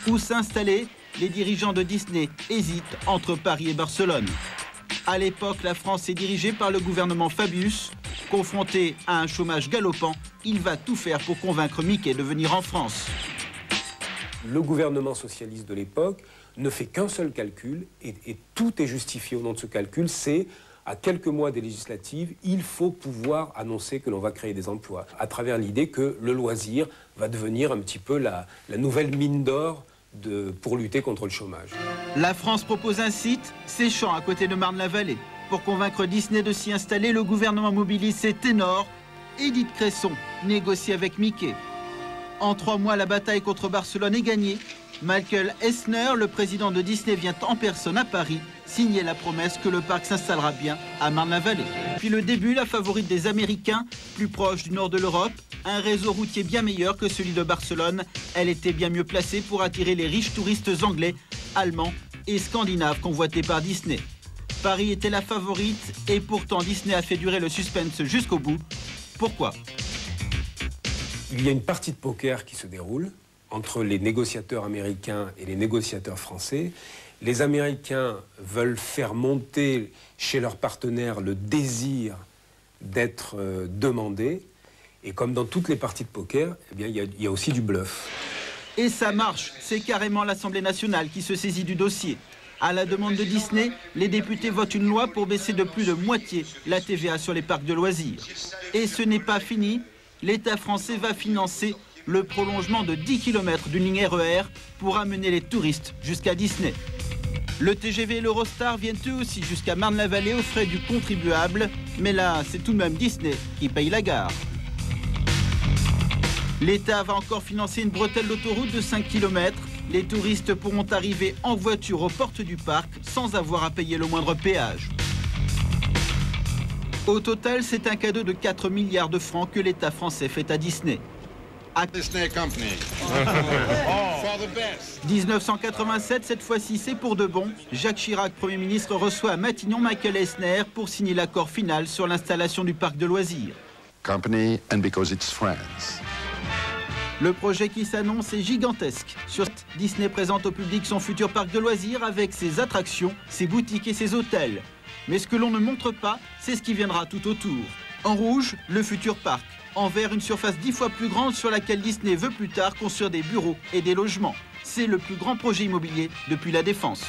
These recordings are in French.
Où s'installer? Les dirigeants de Disney hésitent entre Paris et Barcelone. À l'époque, la France est dirigée par le gouvernement Fabius. Confronté à un chômage galopant, il va tout faire pour convaincre Mickey de venir en France. Le gouvernement socialiste de l'époque ne fait qu'un seul calcul et tout est justifié au nom de ce calcul, c'est à quelques mois des législatives, il faut pouvoir annoncer que l'on va créer des emplois à travers l'idée que le loisir va devenir un petit peu la nouvelle mine d'or pour lutter contre le chômage. La France propose un site, Séchant, à côté de Marne-la-Vallée. Pour convaincre Disney de s'y installer, le gouvernement mobilise ses ténors. Édith Cresson négocie avec Mickey. En 3 mois, la bataille contre Barcelone est gagnée. Michael Eisner, le président de Disney, vient en personne à Paris signer la promesse que le parc s'installera bien à Marne-la-Vallée. Puis le début, la favorite des Américains, plus proche du nord de l'Europe, un réseau routier bien meilleur que celui de Barcelone. Elle était bien mieux placée pour attirer les riches touristes anglais, allemands et scandinaves convoités par Disney. Paris était la favorite et pourtant Disney a fait durer le suspense jusqu'au bout. Pourquoi? Il y a une partie de poker qui se déroule entre les négociateurs américains et les négociateurs français. Les Américains veulent faire monter chez leurs partenaires le désir d'être demandés. Et comme dans toutes les parties de poker, eh bien, il y a aussi du bluff. Et ça marche. C'est carrément l'Assemblée nationale qui se saisit du dossier. À la demande de Disney, les députés votent une loi pour baisser de plus de moitié la TVA sur les parcs de loisirs. Et ce n'est pas fini. L'État français va financer le prolongement de 10 km d'une ligne RER pour amener les touristes jusqu'à Disney. Le TGV et l'Eurostar viennent eux aussi jusqu'à Marne-la-Vallée aux frais du contribuable. Mais là, c'est tout de même Disney qui paye la gare. L'État va encore financer une bretelle d'autoroute de 5 km. Les touristes pourront arriver en voiture aux portes du parc sans avoir à payer le moindre péage. Au total, c'est un cadeau de 4 milliards de francs que l'État français fait à Disney. Disney Company. 1987, cette fois-ci, c'est pour de bon. Jacques Chirac, Premier ministre, reçoit à Matignon Michael Eisner pour signer l'accord final sur l'installation du parc de loisirs. Company and because it's France. Le projet qui s'annonce est gigantesque. Sur Disney présente au public son futur parc de loisirs avec ses attractions, ses boutiques et ses hôtels. Mais ce que l'on ne montre pas, c'est ce qui viendra tout autour. En rouge, le futur parc. En vert, une surface 10 fois plus grande sur laquelle Disney veut plus tard construire des bureaux et des logements. C'est le plus grand projet immobilier depuis la Défense.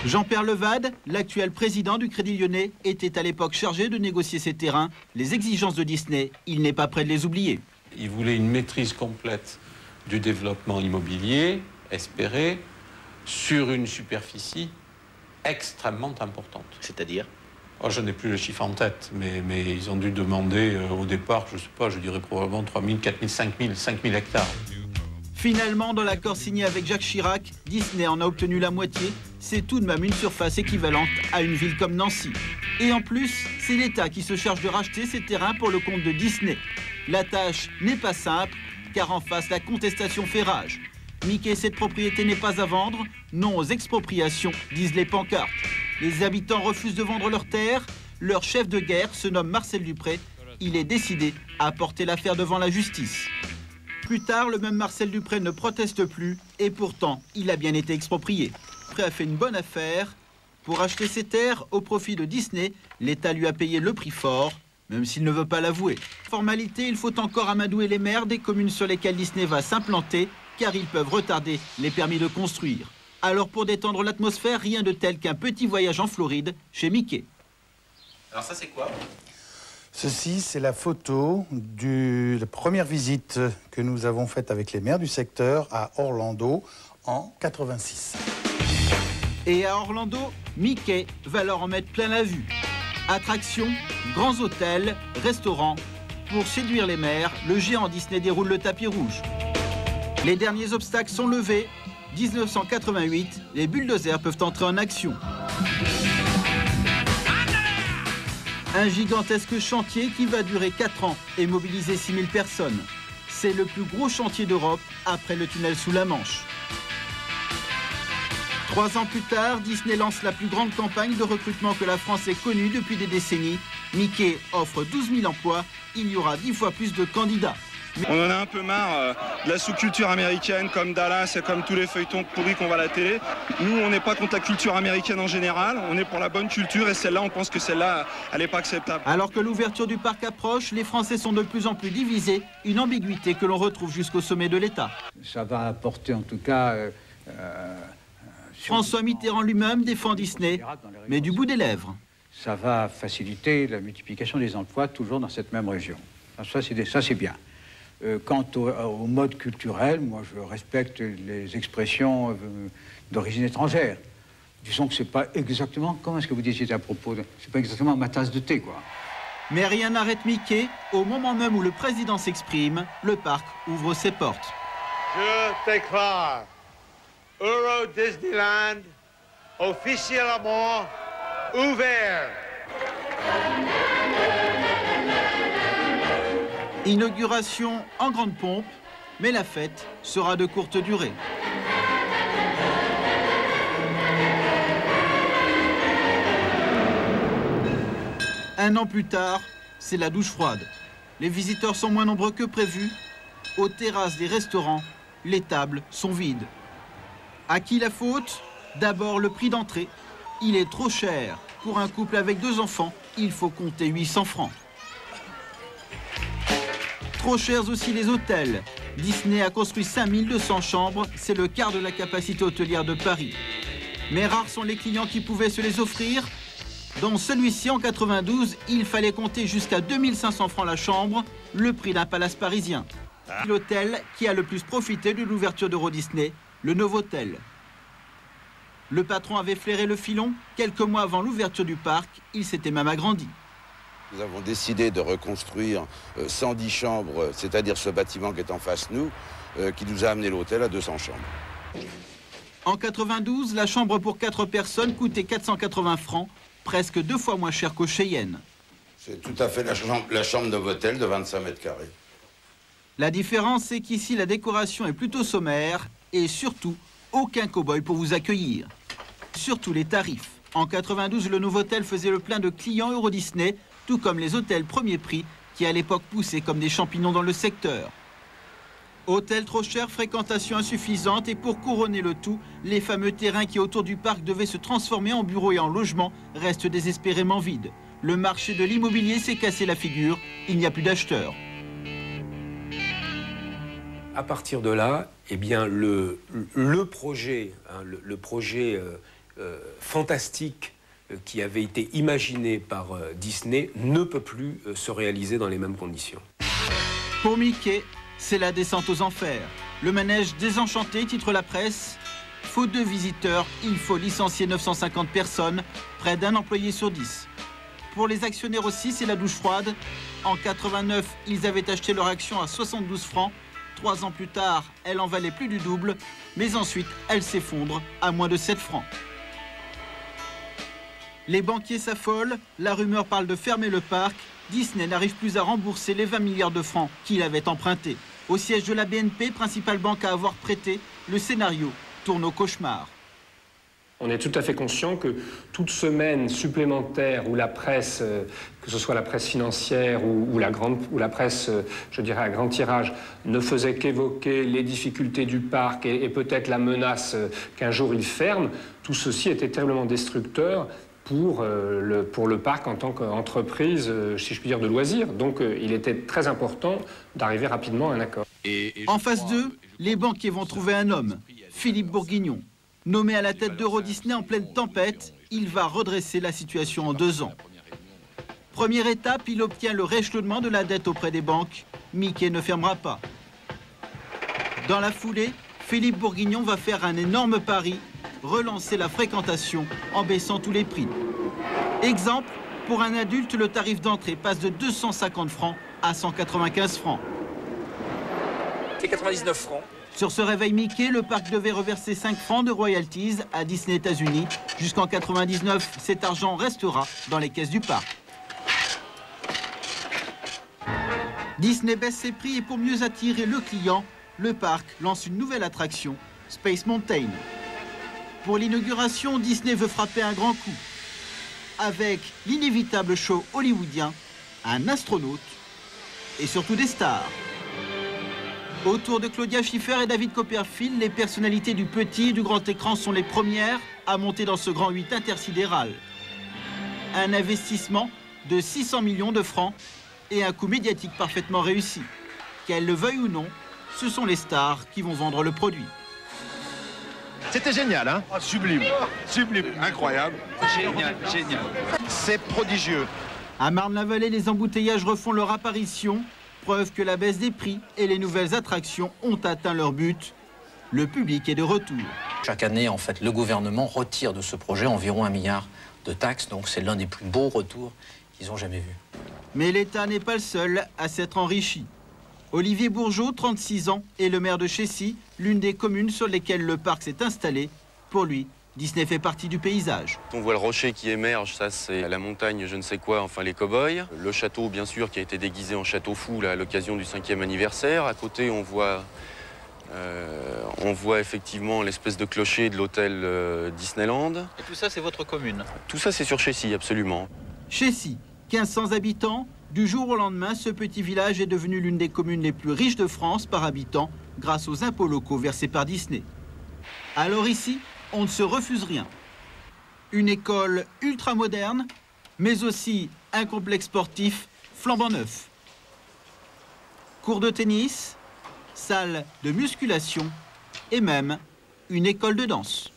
Jean-Pierre Levade, l'actuel président du Crédit Lyonnais, était à l'époque chargé de négocier ces terrains. Les exigences de Disney, il n'est pas prêt de les oublier. Il voulait une maîtrise complète du développement immobilier espéré sur une superficie extrêmement importante. C'est-à-dire? Oh, je n'ai plus le chiffre en tête, mais ils ont dû demander au départ, je ne sais pas, je dirais probablement 3 000, 4 000, 5 000, 5 000 hectares. Finalement, dans l'accord signé avec Jacques Chirac, Disney en a obtenu la moitié. C'est tout de même une surface équivalente à une ville comme Nancy. Et en plus, c'est l'État qui se charge de racheter ces terrains pour le compte de Disney. La tâche n'est pas simple, car en face, la contestation fait rage. Mickey, cette propriété n'est pas à vendre. Non aux expropriations, disent les pancartes. Les habitants refusent de vendre leurs terres. Leur chef de guerre se nomme Marcel Dupré. Il est décidé à porter l'affaire devant la justice. Plus tard, le même Marcel Dupré ne proteste plus. Et pourtant, il a bien été exproprié. Dupré a fait une bonne affaire. Pour acheter ses terres au profit de Disney, l'État lui a payé le prix fort, même s'il ne veut pas l'avouer. Formalité, il faut encore amadouer les maires des communes sur lesquelles Disney va s'implanter, car ils peuvent retarder les permis de construire. Alors pour détendre l'atmosphère, rien de tel qu'un petit voyage en Floride chez Mickey. Alors ça c'est quoi? Ceci, c'est la photo de la première visite que nous avons faite avec les maires du secteur à Orlando en 86. Et à Orlando, Mickey va leur en mettre plein la vue. Attractions, grands hôtels, restaurants. Pour séduire les maires, le géant Disney déroule le tapis rouge. Les derniers obstacles sont levés. 1988, les bulldozers peuvent entrer en action. Un gigantesque chantier qui va durer 4 ans et mobiliser 6 000 personnes. C'est le plus gros chantier d'Europe après le tunnel sous la Manche. 3 ans plus tard, Disney lance la plus grande campagne de recrutement que la France ait connue depuis des décennies. Mickey offre 12 000 emplois. Il y aura 10 fois plus de candidats. On en a un peu marre de la sous-culture américaine comme Dallas et comme tous les feuilletons pourris qu'on voit à la télé. Nous, on n'est pas contre la culture américaine en général, on est pour la bonne culture et celle-là, on pense que celle-là, elle n'est pas acceptable. Alors que l'ouverture du parc approche, les Français sont de plus en plus divisés, une ambiguïté que l'on retrouve jusqu'au sommet de l'État. Ça va apporter en tout cas... François Mitterrand lui-même défend Disney, mais du bout des lèvres. Ça va faciliter la multiplication des emplois toujours dans cette même région. Ça, c'est bien. Quant au mode culturel, moi, je respecte les expressions d'origine étrangère. Disons que c'est pas exactement... Comment est-ce que vous disiez à propos de... C'est pas exactement ma tasse de thé, quoi. Mais rien n'arrête Mickey. Au moment même où le président s'exprime, le parc ouvre ses portes. Je déclare Euro Disneyland officiellement ouvert. Inauguration en grande pompe, mais la fête sera de courte durée. Un an plus tard, c'est la douche froide. Les visiteurs sont moins nombreux que prévu. Aux terrasses des restaurants, les tables sont vides. À qui la faute? D'abord le prix d'entrée. Il est trop cher. Pour un couple avec 2 enfants, il faut compter 800 francs. Trop chers aussi les hôtels. Disney a construit 5200 chambres, c'est le quart de la capacité hôtelière de Paris. Mais rares sont les clients qui pouvaient se les offrir. Dans celui-ci, en 92, il fallait compter jusqu'à 2500 francs la chambre, le prix d'un palace parisien. L'hôtel qui a le plus profité de l'ouverture d'Euro Disney, le Novotel. Le patron avait flairé le filon. Quelques mois avant l'ouverture du parc, il s'était même agrandi. Nous avons décidé de reconstruire 110 chambres, c'est-à-dire ce bâtiment qui est en face de nous, qui nous a amené l'hôtel à 200 chambres. En 92, la chambre pour 4 personnes coûtait 480 francs, presque 2 fois moins cher qu'au Cheyenne. C'est tout à fait la chambre Novotel de 25 mètres carrés. La différence, c'est qu'ici, la décoration est plutôt sommaire et surtout, aucun cow-boy pour vous accueillir. Surtout les tarifs. En 92, le Novotel faisait le plein de clients Euro Disney, tout comme les hôtels premier prix qui à l'époque poussaient comme des champignons dans le secteur. Hôtel trop cher, fréquentation insuffisante et pour couronner le tout, les fameux terrains qui autour du parc devaient se transformer en bureaux et en logements restent désespérément vides. Le marché de l'immobilier s'est cassé la figure, il n'y a plus d'acheteurs. À partir de là, eh bien, le projet, fantastique qui avait été imaginé par Disney ne peut plus se réaliser dans les mêmes conditions. Pour Mickey, c'est la descente aux enfers. Le manège désenchanté, titre la presse. Faute de visiteurs, il faut licencier 950 personnes, près d'un employé sur 10. Pour les actionnaires aussi, c'est la douche froide. En 89, ils avaient acheté leur action à 72 francs. 3 ans plus tard, elle en valait plus du double, mais ensuite, elle s'effondre à moins de 7 francs. Les banquiers s'affolent, la rumeur parle de fermer le parc. Disney n'arrive plus à rembourser les 20 milliards de francs qu'il avait empruntés. Au siège de la BNP, principale banque à avoir prêté, le scénario tourne au cauchemar. On est tout à fait conscient que toute semaine supplémentaire où la presse, que ce soit la presse financière ou la presse, je dirais, à grand tirage, ne faisait qu'évoquer les difficultés du parc et peut-être la menace qu'un jour il ferme, tout ceci était terriblement destructeur pour le parc en tant qu'entreprise, si je puis dire, de loisirs. Donc il était très important d'arriver rapidement à un accord. En phase 2, les banquiers vont trouver un homme, Philippe Bourguignon. Nommé à la tête d'Euro Disney en pleine tempête, il va redresser la situation en 2 ans. Première étape, il obtient le rééchelonnement de la dette auprès des banques. Mickey ne fermera pas. Dans la foulée, Philippe Bourguignon va faire un énorme pari, relancer la fréquentation en baissant tous les prix. Exemple, pour un adulte, le tarif d'entrée passe de 250 francs à 195 francs. C'est 99 francs. Sur ce réveil Mickey, le parc devait reverser 5 francs de royalties à Disney États-Unis. Jusqu'en 99, cet argent restera dans les caisses du parc. Disney baisse ses prix et pour mieux attirer le client, le parc lance une nouvelle attraction, Space Mountain. Pour l'inauguration, Disney veut frapper un grand coup. Avec l'inévitable show hollywoodien, un astronaute et surtout des stars. Autour de Claudia Schiffer et David Copperfield, les personnalités du petit et du grand écran sont les premières à monter dans ce grand 8 intersidéral. Un investissement de 600 millions de francs et un coup médiatique parfaitement réussi. Qu'elles le veuillent ou non, ce sont les stars qui vont vendre le produit. C'était génial, hein? Sublime, sublime, incroyable. Génial, génial. C'est prodigieux. À Marne-la-Vallée, les embouteillages refont leur apparition. Preuve que la baisse des prix et les nouvelles attractions ont atteint leur but. Le public est de retour. Chaque année, en fait, le gouvernement retire de ce projet environ 1 milliard de taxes. Donc c'est l'un des plus beaux retours qu'ils ont jamais vus. Mais l'État n'est pas le seul à s'être enrichi. Olivier Bourgeot, 36 ans, est le maire de Chessy, l'une des communes sur lesquelles le parc s'est installé. Pour lui, Disney fait partie du paysage. On voit le rocher qui émerge, ça c'est la montagne je ne sais quoi, enfin les cow-boys. Le château bien sûr qui a été déguisé en château fou là, à l'occasion du 5e anniversaire. À côté on voit effectivement l'espèce de clocher de l'hôtel Disneyland. Et tout ça c'est votre commune? Tout ça c'est sur Chessy, absolument. Chessy, 1500 habitants. Du jour au lendemain, ce petit village est devenu l'une des communes les plus riches de France par habitant grâce aux impôts locaux versés par Disney. Alors ici, on ne se refuse rien. Une école ultra moderne, mais aussi un complexe sportif flambant neuf. Cours de tennis, salle de musculation et même une école de danse.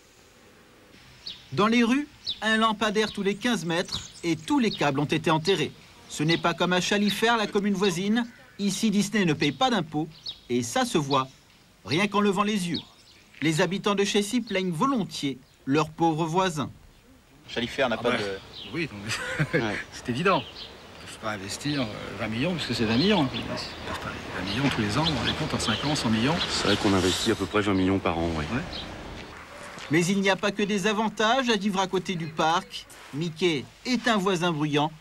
Dans les rues, un lampadaire tous les 15 mètres et tous les câbles ont été enterrés. Ce n'est pas comme à Chalifert, la commune voisine. Ici, Disney ne paye pas d'impôts et ça se voit, rien qu'en levant les yeux. Les habitants de Chessy plaignent volontiers leurs pauvres voisins. Chalifert n'a pas de... Oui, c'est évident. Ils ne peuvent pas investir 20 millions, parce que c'est 20 millions. 20 millions tous les ans, on les compte en 5 ans, 100 millions. C'est vrai qu'on investit à peu près 20 millions par an, oui. Ouais. Mais il n'y a pas que des avantages à vivre à côté du parc. Mickey est un voisin bruyant.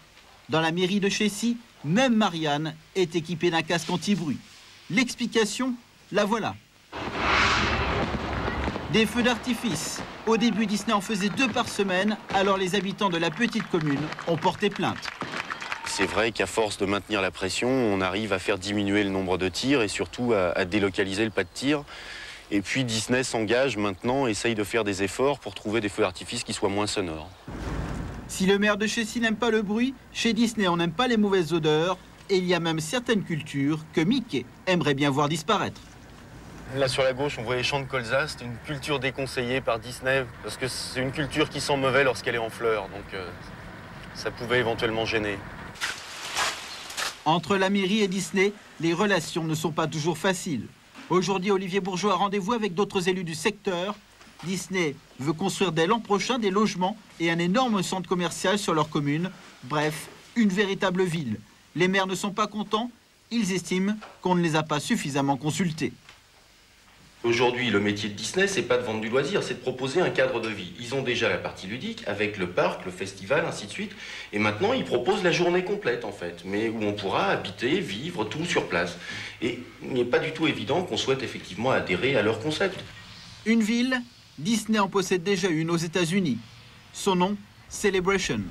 Dans la mairie de Chessy, même Marianne est équipée d'un casque anti-bruit. L'explication, la voilà. Des feux d'artifice. Au début, Disney en faisait 2 par semaine, alors les habitants de la petite commune ont porté plainte. C'est vrai qu'à force de maintenir la pression, on arrive à faire diminuer le nombre de tirs et surtout à délocaliser le pas de tir. Et puis Disney s'engage maintenant, essaye de faire des efforts pour trouver des feux d'artifice qui soient moins sonores. Si le maire de Chessy n'aime pas le bruit, chez Disney on n'aime pas les mauvaises odeurs. Et il y a même certaines cultures que Mickey aimerait bien voir disparaître. Là sur la gauche, on voit les champs de colza. C'est une culture déconseillée par Disney parce que c'est une culture qui sent mauvais lorsqu'elle est en fleurs. Donc ça pouvait éventuellement gêner. Entre la mairie et Disney, les relations ne sont pas toujours faciles. Aujourd'hui, Olivier Bourgeot a rendez-vous avec d'autres élus du secteur. Disney veut construire dès l'an prochain des logements et un énorme centre commercial sur leur commune. Bref, une véritable ville. Les maires ne sont pas contents. Ils estiment qu'on ne les a pas suffisamment consultés. Aujourd'hui, le métier de Disney, c'est pas de vendre du loisir, c'est de proposer un cadre de vie. Ils ont déjà la partie ludique, avec le parc, le festival, ainsi de suite. Et maintenant, ils proposent la journée complète, en fait, mais où on pourra habiter, vivre, tout sur place. Et il n'est pas du tout évident qu'on souhaite effectivement adhérer à leur concept. Une ville, Disney en possède déjà une aux États-Unis. Son nom, Celebration.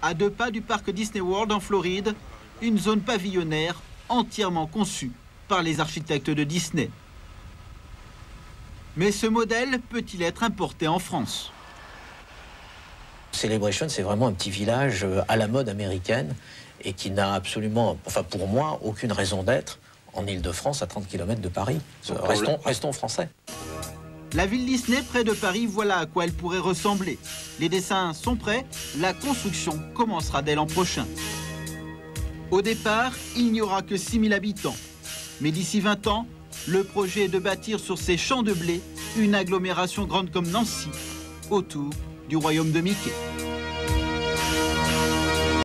À 2 pas du parc Disney World en Floride, une zone pavillonnaire entièrement conçue par les architectes de Disney. Mais ce modèle peut-il être importé en France? Celebration, c'est vraiment un petit village à la mode américaine et qui n'a absolument, enfin pour moi, aucune raison d'être en Île-de-France à 30 km de Paris. Restons français. La ville Disney près de Paris, voilà à quoi elle pourrait ressembler. Les dessins sont prêts, la construction commencera dès l'an prochain. Au départ, il n'y aura que 6000 habitants. Mais d'ici 20 ans, le projet est de bâtir sur ces champs de blé une agglomération grande comme Nancy, autour du royaume de Mickey.